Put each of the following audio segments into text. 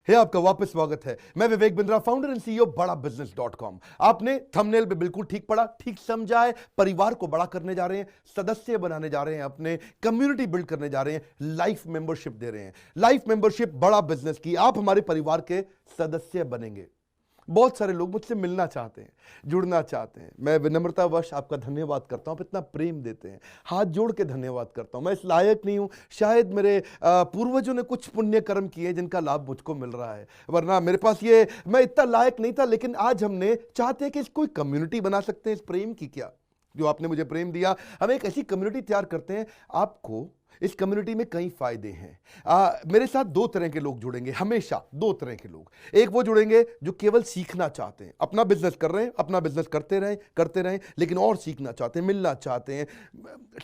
है आपका वापस स्वागत है। मैं Vivek Bindra, founder and CEO बड़ा बिजनेस.com। आपने थंबनेल पे बिल्कुल ठीक पढ़ा, ठीक समझा है। परिवार को बड़ा करने जा रहे हैं, सदस्य बनाने जा रहे हैं, अपने कम्युनिटी बिल्ड करने जा रहे हैं, लाइफ मेंबरशिप दे रहे हैं। लाइफ मेंबरशिप बड़ा बिजनेस की, आप हमारे परिवार के सदस्य बनेंगे। बहुत सारे लोग मुझसे मिलना चाहते हैं, जुड़ना चाहते हैं। मैं विनम्रतावश आपका धन्यवाद करता हूं, आप इतना प्रेम देते हैं, हाथ जोड़ के धन्यवाद करता हूं। मैं इस लायक नहीं हूं, शायद मेरे पूर्वजों ने कुछ पुण्य कर्म किए जिनका लाभ मुझको मिल रहा है, वरना मेरे पास ये मैं इतना लायक नहीं था। लेकिन आज हमने चाहते हैं कि इस कोई कम्युनिटी बना सकते हैं इस प्रेम की। क्या जो आपने मुझे प्रेम दिया, हम एक ऐसी कम्युनिटी तैयार करते हैं। आपको इस कम्युनिटी में कई फायदे हैं। मेरे साथ दो तरह के लोग जुड़ेंगे, हमेशा दो तरह के लोग। एक वो जुड़ेंगे जो केवल सीखना चाहते हैं, अपना बिजनेस कर रहे हैं, अपना बिजनेस करते रहें, लेकिन और सीखना चाहते हैं, मिलना चाहते हैं,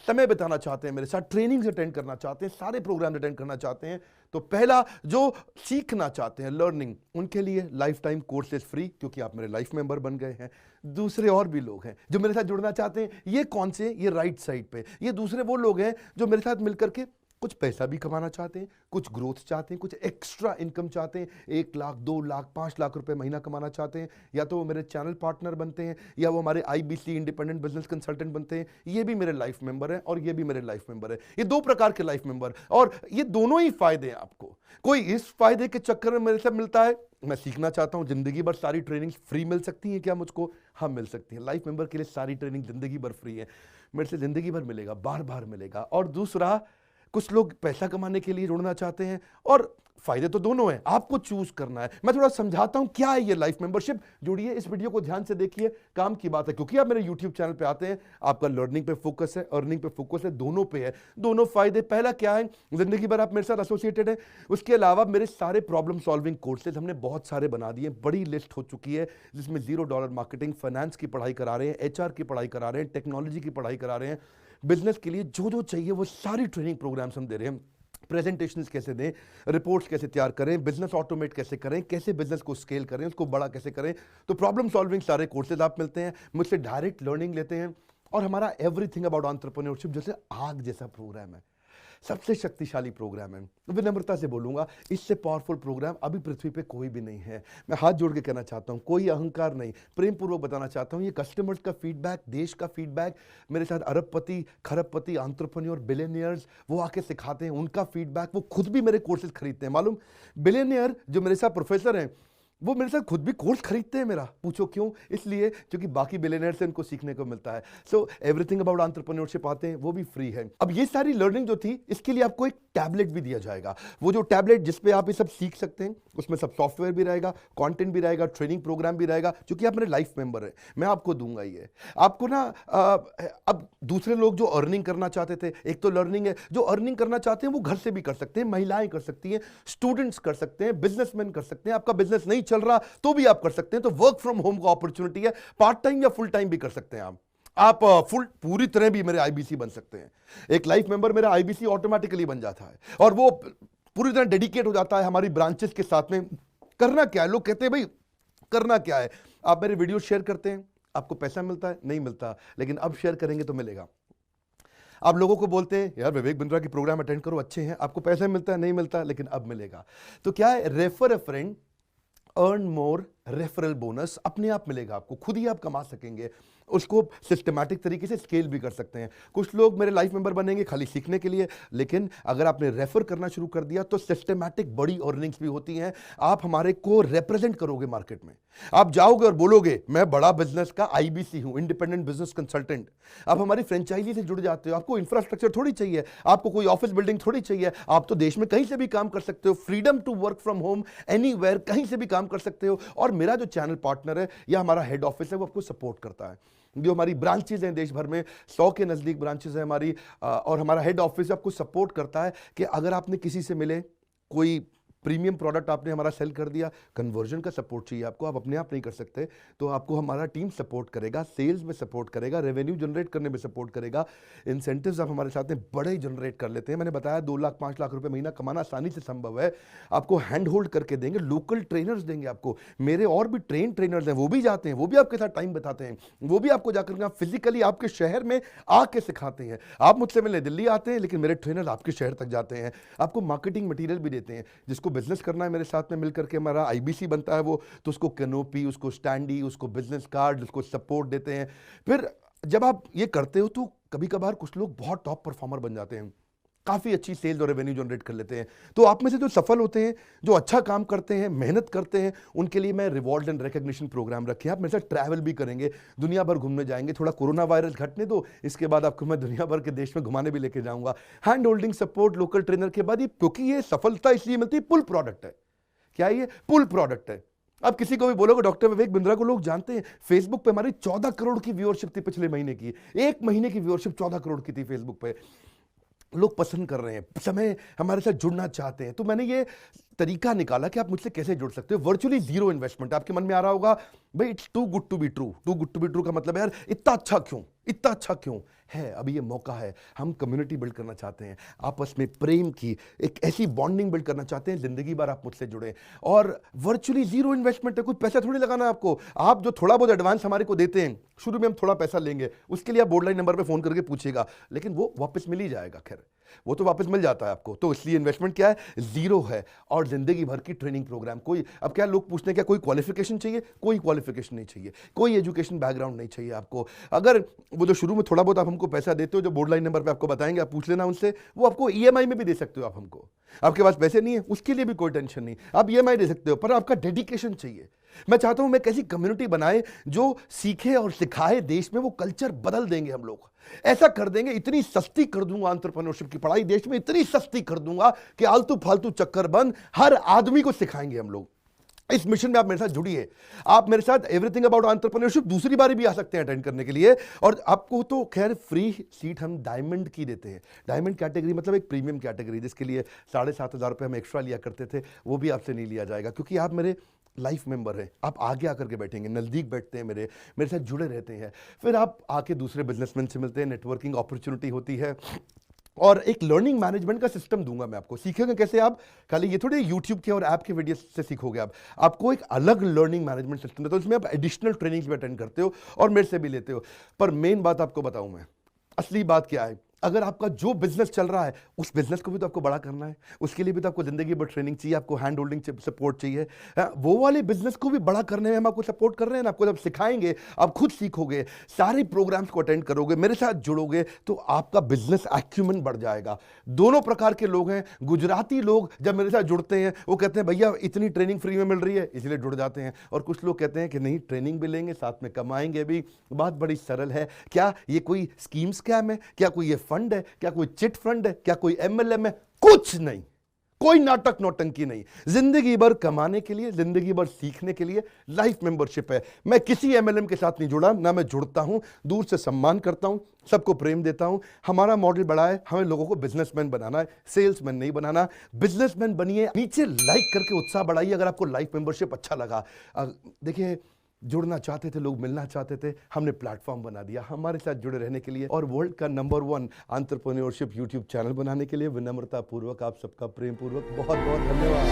समय बिताना चाहते हैं, मेरे साथ ट्रेनिंग्स अटेंड करना चाहते हैं, सारे प्रोग्राम अटेंड करना चाहते हैं। तो पहला, जो सीखना चाहते हैं, लर्निंग, उनके लिए लाइफ टाइम कोर्सेज फ्री, क्योंकि आप मेरे लाइफ मेंबर बन गए हैं। दूसरे और भी लोग हैं जो मेरे साथ जुड़ना चाहते हैं। ये कौन से? ये राइट साइड पे, ये दूसरे वो लोग हैं जो मेरे साथ मिलकर के कुछ पैसा भी कमाना चाहते हैं, कुछ ग्रोथ चाहते हैं, कुछ एक्स्ट्रा इनकम चाहते हैं। 1 लाख, 2 लाख, 5 लाख रुपए महीना कमाना चाहते हैं। या तो वो मेरे चैनल पार्टनर बनते हैं, या वो हमारे IBC इंडिपेंडेंट बिजनेस कंसल्टेंट बनते हैं। ये भी मेरे लाइफ मेंबर हैं और ये भी मेरे लाइफ मेंबर है। ये दो प्रकार के लाइफ मेंबर, और ये दोनों ही फायदे हैं आपको। कोई इस फायदे के चक्कर में मेरे से मिलता है, मैं सीखना चाहता हूं, जिंदगी भर सारी ट्रेनिंग फ्री मिल सकती है क्या मुझको? हाँ, मिल सकती है। लाइफ मेंबर के लिए सारी ट्रेनिंग जिंदगी भर फ्री है, मेरे से जिंदगी भर मिलेगा, बार बार मिलेगा। और दूसरा, कुछ लोग पैसा कमाने के लिए जुड़ना चाहते हैं, और फायदे तो दोनों हैं, आपको चूज करना है। मैं थोड़ा समझाता हूं क्या है ये लाइफ मेंबरशिप। जुड़िए, इस वीडियो को ध्यान से देखिए, काम की बात है। क्योंकि आप मेरे YouTube चैनल पे आते हैं, आपका लर्निंग पे फोकस है, अर्निंग पे फोकस है, दोनों पे है। दोनों फायदे, पहला क्या है, जिंदगी भर आप मेरे साथ एसोसिएटेड है। उसके अलावा मेरे सारे प्रॉब्लम सॉल्विंग कोर्सेज हमने बहुत सारे बना दिए, बड़ी लिस्ट हो चुकी है, जिसमें $0 मार्केटिंग, फाइनेंस की पढ़ाई करा रहे हैं, HR की पढ़ाई करा रहे हैं, टेक्नोलॉजी की पढ़ाई करा रहे हैं। बिजनेस के लिए जो जो चाहिए वो सारी ट्रेनिंग प्रोग्राम्स हम दे रहे हैं। प्रेजेंटेशंस कैसे दें, रिपोर्ट्स कैसे तैयार करें, बिजनेस ऑटोमेट कैसे करें, कैसे बिजनेस को स्केल करें, उसको बड़ा कैसे करें। तो प्रॉब्लम सॉल्विंग सारे कोर्सेज आप मिलते हैं, मुझसे डायरेक्ट लर्निंग लेते हैं। और हमारा एवरीथिंग अबाउट एंटरप्रेन्योरशिप जैसे आग जैसा प्रोग्राम है, सबसे शक्तिशाली प्रोग्राम है। विनम्रता से बोलूंगा, इससे पावरफुल प्रोग्राम अभी पृथ्वी पे कोई भी नहीं है। मैं हाथ जोड़ के कहना चाहता हूं, कोई अहंकार नहीं, प्रेम पूर्वक बताना चाहता हूं, ये कस्टमर्स का फीडबैक, देश का फीडबैक, मेरे साथ अरबपति, खरबपति, एंटरप्रेन्योर, बिलियनियर्स, वो आके सिखाते हैं, उनका फीडबैक, वो खुद भी मेरे कोर्सेज खरीदते हैं। मालूम, बिलियनियर जो मेरे साथ प्रोफेसर हैं, वो मेरे साथ खुद भी कोर्स खरीदते हैं मेरा। पूछो क्यों? इसलिए क्योंकि बाकी बिलियनियर से उनको सीखने को मिलता है। सो एवरीथिंग अबाउट एंटरप्रेन्योरशिप आते हैं, वो भी फ्री है। अब ये सारी लर्निंग जो थी, इसके लिए आपको एक टैबलेट भी दिया जाएगा। वो जो टैबलेट जिसपे आप ये सब सीख सकते हैं, उसमें सब सॉफ्टवेयर भी रहेगा, कंटेंट भी रहेगा, ट्रेनिंग प्रोग्राम भी रहेगा। क्योंकि आप मेरे लाइफ मेंबर हैं, मैं आपको दूंगा ये। आपको ना अब दूसरे लोग जो अर्निंग करना चाहते थे, एक तो लर्निंग है, जो अर्निंग करना चाहते हैं वो घर से भी कर सकते हैं, महिलाएं कर सकती हैं, स्टूडेंट्स कर सकते हैं, बिजनेसमैन कर सकते हैं। आपका बिजनेस नहीं चल रहा तो भी आप कर सकते हैं। तो वर्क फ्रॉम होम का अपॉर्चुनिटी है, पार्ट टाइम या फुल टाइम भी कर सकते हैं आप फुल पूरी तरह भी मेरे IBC बन सकते हैं। एक लाइफ मेंबर मेरा IBC ऑटोमेटिकली बन जाता है, और वो पूरी तरह डेडिकेट हो जाता है हमारी ब्रांचेस के साथ में। करना क्या है, लोग कहते हैं भाई करना क्या है, आप मेरे वीडियो शेयर करते हैं, आपको पैसा मिलता है? नहीं मिलता, लेकिन अब शेयर करेंगे तो मिलेगा। आप लोगों को बोलते हैं यार विवेक बिंद्रा की प्रोग्राम अटेंड करो, अच्छे हैं, आपको पैसा मिलता है? नहीं मिलता, लेकिन अब मिलेगा। तो क्या है, refer a friend, earn more, referral bonus अपने आप मिलेगा आपको, खुद ही आप कमा सकेंगे। उसको सिस्टमैटिक तरीके से स्केल भी कर सकते हैं। कुछ लोग मेरे लाइफ मेंबर बनेंगे खाली सीखने के लिए, लेकिन अगर आपने रेफर करना शुरू कर दिया तो सिस्टमैटिक बड़ी अर्निंग्स भी होती हैं। आप हमारे को रिप्रेजेंट करोगे मार्केट में, आप जाओगे और बोलोगे मैं बड़ा बिजनेस का IBC हूं, इंडिपेंडेंट बिजनेस कंसल्टेंट। आप हमारी फ्रेंचाइजी से जुड़ जाते हो, आपको इंफ्रास्ट्रक्चर थोड़ी चाहिए, आपको कोई ऑफिस बिल्डिंग थोड़ी चाहिए, आप तो देश में कहीं से भी काम कर सकते हो, freedom to work from home, anywhere, कहीं से भी काम कर सकते हो। और मेरा जो चैनल पार्टनर है या हमारा हेड ऑफिस है, वो आपको सपोर्ट करता है। जो हमारी ब्रांचेज हैं देश भर में, 100 के नजदीक ब्रांचेज हैं हमारी, और हमारा हेड ऑफिस आपको सपोर्ट करता है कि अगर आपने किसी से मिले, कोई प्रीमियम प्रोडक्ट आपने हमारा सेल कर दिया, कन्वर्जन का सपोर्ट चाहिए आपको, आप अपने आप नहीं कर सकते, तो आपको हमारा टीम सपोर्ट करेगा, सेल्स में सपोर्ट करेगा, रेवेन्यू जनरेट करने में सपोर्ट करेगा। इंसेंटिव्स आप हमारे साथ में बड़े जनरेट कर लेते हैं। मैंने बताया 2 लाख 5 लाख रुपए महीना कमाना आसानी से संभव है। आपको हैंड होल्ड करके देंगे, लोकल ट्रेनर्स देंगे आपको, मेरे और भी ट्रेनर्स हैं, वो भी जाते हैं, वो भी आपके साथ टाइम बताते हैं, वो भी आपको जाकर फिजिकली आपके शहर में आके सिखाते हैं। आप मुझसे मिलने दिल्ली आते हैं, लेकिन मेरे ट्रेनर आपके शहर तक जाते हैं, आपको मार्केटिंग मटीरियल भी देते हैं, जिसको बिजनेस करना है मेरे साथ में मिलकर के, हमारा आईबीसी बनता है वो, तो उसको कैनोपी, उसको स्टैंडी, उसको बिजनेस कार्ड, उसको सपोर्ट देते हैं। फिर जब आप ये करते हो तो कभी कभार कुछ लोग बहुत टॉप परफॉर्मर बन जाते हैं, काफ़ी अच्छी सेल्स और रेवेन्यू जनरेट कर लेते हैं। तो आप में से जो सफल होते हैं, जो अच्छा काम करते हैं, मेहनत करते हैं, उनके लिए मैं रिवॉर्ड एंड रिकग्निशन प्रोग्राम रखे हैं। आप मेरे साथ ट्रैवल भी करेंगे, दुनिया भर घूमने जाएंगे। थोड़ा कोरोना वायरस घटने दो, इसके बाद आपको मैं दुनिया भर के देश में घुमाने भी लेके जाऊंगा। Hand holding support local trainer के बाद, क्योंकि ये सफलता इसलिए मिलती है, पुल प्रोडक्ट है। क्या ये पुल प्रोडक्ट है? अब किसी को भी बोलोगे डॉक्टर विवेक बिंद्रा को लोग जानते हैं, फेसबुक पे हमारी 14 करोड़ की व्यूअरशिप थी पिछले महीने की, एक महीने की व्यूअरशिप 14 करोड़ की थी फेसबुक पे। लोग पसंद कर रहे हैं, समय हमारे साथ जुड़ना चाहते हैं। तो मैंने ये तरीका निकाला कि आप मुझसे कैसे जुड़ सकते हो। Virtually zero investment. आपके मन में आ रहा होगा भाई it's too good to be true. Too good to be true का मतलब है यार इतना अच्छा क्यों, इतना अच्छा क्यों है? अभी ये मौका है, हम कम्युनिटी बिल्ड करना चाहते हैं, आपस में प्रेम की एक ऐसी बॉन्डिंग बिल्ड करना चाहते हैं, जिंदगी भर आप मुझसे जुड़े। और वर्चुअली जीरो इन्वेस्टमेंट है, कुछ पैसा थोड़ी लगाना है आपको। आप जो थोड़ा बहुत एडवांस हमारे को देते हैं, शुरू में हम थोड़ा पैसा लेंगे, उसके लिए आप बोर्ड लाइन नंबर पे फोन करके पूछिएगा, लेकिन वो वापस मिल ही जाएगा। खैर वो तो वापस मिल जाता है आपको। तो इसलिए इन्वेस्टमेंट क्या है? जीरो है। और जिंदगी भर की ट्रेनिंग प्रोग्राम। कोई, अब क्या लोग पूछते हैं क्या कोई क्वालिफिकेशन चाहिए? कोई क्वालिफिकेशन नहीं चाहिए, कोई एजुकेशन बैकग्राउंड नहीं चाहिए आपको। अगर वो जो शुरू में थोड़ा बहुत आप हमको पैसा देते हो, जो बोर्ड लाइन नंबर पे आपको बताएंगे, आप पूछ लेना उनसे, वो आपको ईएमआई में भी दे सकते हो आप हमको। आपके पास पैसे नहीं है उसके लिए भी कोई टेंशन नहीं, आप ईएमआई दे सकते हो, पर आपका डेडिकेशन चाहिए। मैं चाहता हूं मैं कैसी कम्युनिटी बनाए जो सीखे और सिखाए देश में, वो कल्चर बदल देंगे हम लोग। ऐसा कर देंगे, इतनी सस्ती कर दूंगा एंटरप्रेन्योरशिप की पढ़ाई देश में, इतनी सस्ती कर दूंगा कि आलतू फालतू चक्कर बंद, हर आदमी को सिखाएंगे हम लोग। इस मिशन में आप मेरे साथ जुड़िए। आप मेरे साथ एवरीथिंग अबाउट एंटरप्रेन्योरशिप दूसरी बारी भी आ सकते हैं अटेंड करने के लिए। और आपको तो खैर फ्री सीट हम डायमंड की देते हैं। डायमंड कैटेगरी मतलब एक प्रीमियम कैटेगरी, जिसके लिए 7,500 रुपये हम एक्स्ट्रा लिया करते थे, वो भी आपसे नहीं लिया जाएगा, क्योंकि आप मेरे लाइफ मेंबर हैं। आप आगे आकर के बैठेंगे, नज़दीक बैठते हैं, मेरे साथ जुड़े रहते हैं। फिर आप आके दूसरे बिजनेसमैन से मिलते हैं, नेटवर्किंग अपॉर्चुनिटी होती है। और एक लर्निंग मैनेजमेंट का सिस्टम दूंगा मैं आपको। सीखेंगे कैसे आप? खाली ये थोड़ी यूट्यूब के और ऐप के वीडियो से सीखोगे आप। आपको एक अलग लर्निंग मैनेजमेंट सिस्टम देता हूं, उसमें आप एडिशनल ट्रेनिंग्स भी अटेंड करते हो और मेरे से भी लेते हो। पर मेन बात आपको बताऊं मैं, असली बात क्या है, अगर आपका जो बिजनेस चल रहा है उस बिजनेस को भी तो आपको बड़ा करना है, उसके लिए भी तो आपको जिंदगी भर ट्रेनिंग चाहिए, आपको हैंड होल्डिंग सपोर्ट चाहिए। वो वाले बिजनेस को भी बड़ा करने में हम आपको सपोर्ट कर रहे हैं ना। आपको जब सिखाएंगे, आप खुद सीखोगे, सारे प्रोग्राम्स को अटेंड करोगे, मेरे साथ जुड़ोगे, तो आपका बिजनेस एक्यूमेंट बढ़ जाएगा। दोनों प्रकार के लोग हैं। गुजराती लोग जब मेरे साथ जुड़ते हैं, वो कहते हैं भैया इतनी ट्रेनिंग फ्री में मिल रही है, इसलिए जुड़ जाते हैं। और कुछ लोग कहते हैं कि नहीं, ट्रेनिंग भी लेंगे, साथ में कमाएंगे भी। बात बड़ी सरल है। क्या ये कोई स्कीम स्कैम है? क्या कोई ये फंड है? क्या कोई चिट फंड है? क्या कोई एमएलएम है? कुछ नहीं, कोई नाटक नौटंकी नहीं। जिंदगी भर कमाने के लिए, जिंदगी भर सीखने के लिए लाइफ मेंबरशिप है। मैं किसी एमएलएम के साथ नहीं जुड़ा, ना मैं जुड़ता हूं। दूर से सम्मान करता हूं, सबको प्रेम देता हूं। हमारा मॉडल बड़ा है, हमें लोगों को बिजनेसमैन बनाना है, सेल्समैन नहीं बनाना। बिजनेसमैन बनिए। नीचे लाइक करके उत्साह बढ़ाइए अगर आपको लाइफ मेंबरशिप अच्छा लगा। देखिए, जुड़ना चाहते थे लोग, मिलना चाहते थे, हमने प्लेटफॉर्म बना दिया हमारे साथ जुड़े रहने के लिए। और वर्ल्ड का नंबर 1 एंटरप्रेन्योरशिप यूट्यूब चैनल बनाने के लिए विनम्रता पूर्वक आप सबका प्रेम पूर्वक बहुत बहुत धन्यवाद।